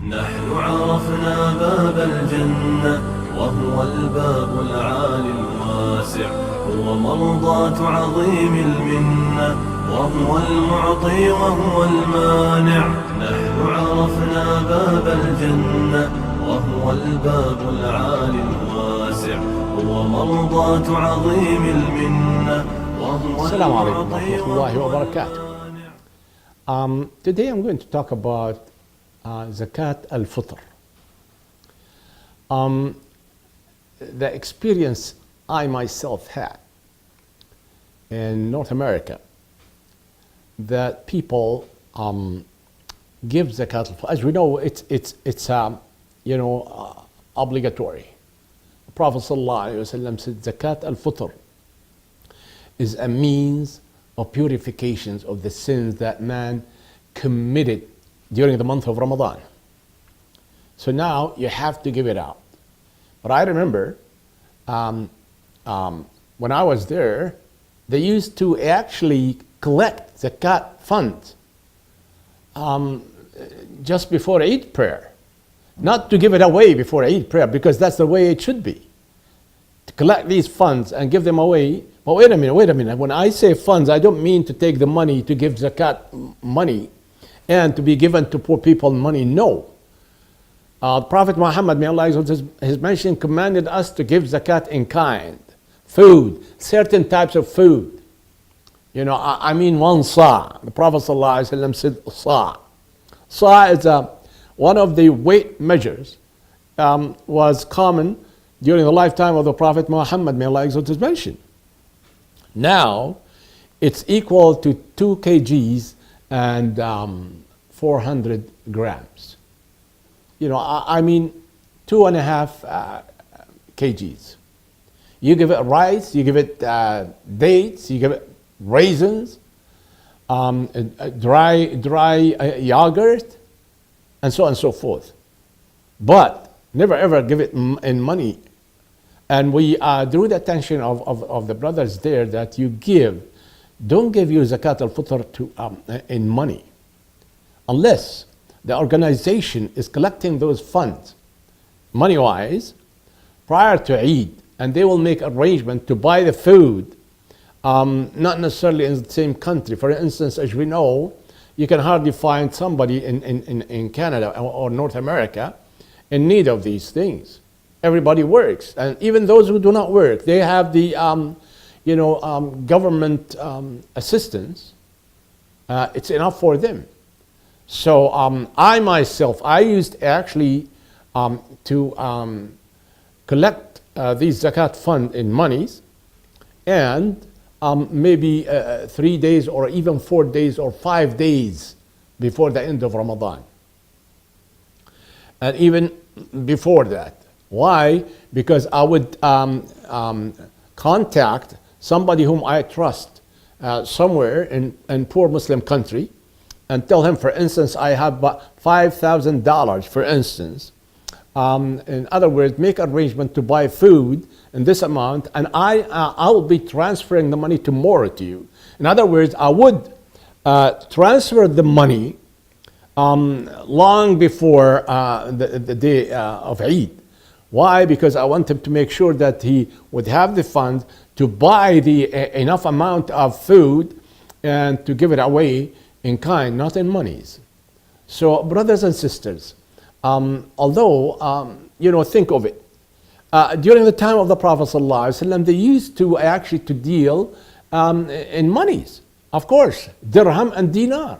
نحن عرفنا باب الجنة وهو الباب العالي الواسع، هو مرضاة عظيم المنة وهو المعطي وهو المانع. نحن عرفنا باب الجنة وهو الباب العالي الواسع، هو مرضاة عظيم المنة وهو السلام عليكم المعطي ورحمة الله وهو وبركاته. Today I'm going to talk about Zakat al-Fitr. The experience I myself had in North America, that people give Zakat al-Fitr. As we know, it's obligatory. The Prophet ﷺ said Zakat al-Fitr is a means of purifications of the sins that man committed during the month of Ramadan. So now you have to give it out. But I remember when I was there, they used to actually collect zakat funds just before Eid prayer. Not to give it away before Eid prayer, because that's the way it should be. To collect these funds and give them away. But wait a minute. When I say funds, I don't mean to take the money to give zakat money and to be given to poor people money. No. Prophet Muhammad, may Allah exalt his mention, commanded us to give zakat in kind. Food, certain types of food. I mean one sa'. The Prophet ﷺ said sa'. Sa' is one of the weight measures, was common during the lifetime of the Prophet Muhammad, may Allah exalt his mention. Now, it's equal to 2 kgs and 400 grams. I mean 2.5 kgs. You give it rice, you give it dates, you give it raisins, dry yogurt, and so on and so forth. But never ever give it in money. And we drew the attention of the brothers there that don't give your Zakat al-Fitr in money, unless the organization is collecting those funds money-wise prior to Eid, and they will make arrangement to buy the food, not necessarily in the same country. For instance, as we know, you can hardly find somebody in Canada or North America in need of these things. Everybody works, and even those who do not work, they have the government assistance. It's enough for them. So I myself, I used actually to collect these zakat fund in monies, and maybe 3 days or even 4 days or 5 days before the end of Ramadan, and even before that. Why? Because I would contact somebody whom I trust somewhere in poor Muslim country, and tell him, for instance, I have $5,000, for instance. In other words, make arrangement to buy food in this amount, and I will be transferring the money tomorrow to you. In other words, I would transfer the money long before the day of Eid. Why? Because I want him to make sure that he would have the funds to buy the enough amount of food and to give it away in kind, not in monies. So, brothers and sisters, although, think of it. During the time of the Prophet ﷺ, they used to actually to deal in monies. Of course, dirham and dinar.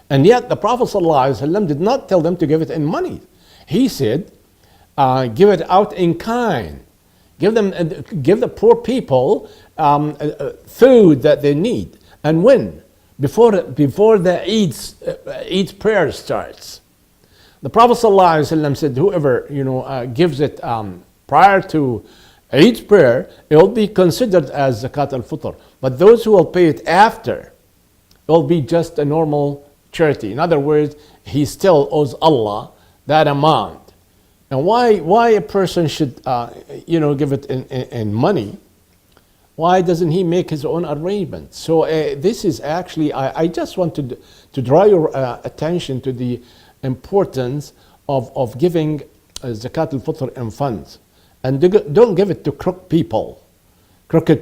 And yet the Prophet ﷺ did not tell them to give it in money. He said, give it out in kind. Give the poor people food that they need. And when? Before the Eid prayer starts. The Prophet ﷺ said, whoever gives it prior to Eid prayer, it will be considered as Zakat al-Fitr. But those who will pay it after, it will be just a normal charity. In other words, he still owes Allah that amount. And why a person should give it in money? Why doesn't he make his own arrangement? So this is actually, I just wanted to draw your attention to the importance of giving zakat al-fitr in funds. And don't give it to crooked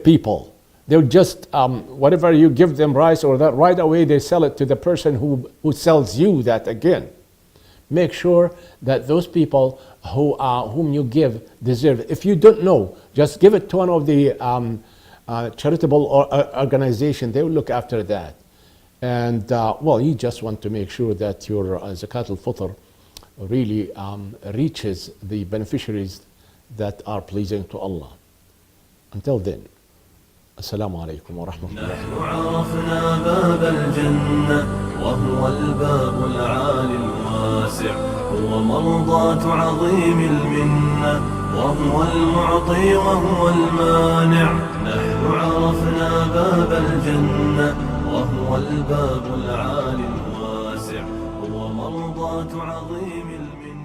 people. They'll just, whatever you give them rice or that, right away they sell it to the person who sells you that again. Make sure that those people whom you give deserve it. If you don't know, just give it to one of the charitable organization. They will look after that. And well, you just want to make sure that your zakat al-fitr really reaches the beneficiaries that are pleasing to Allah. Until then, Assalamu alaikum wa rahmatullahi. نحن عرفنا باب الجنة وهو الباب العالي الواسع، هو مرضاة عظيم المنة وهو المعطي وهو المانع. نحن عرفنا باب الجنة وهو الباب العالي الواسع، هو مرضاة عظيم المنة.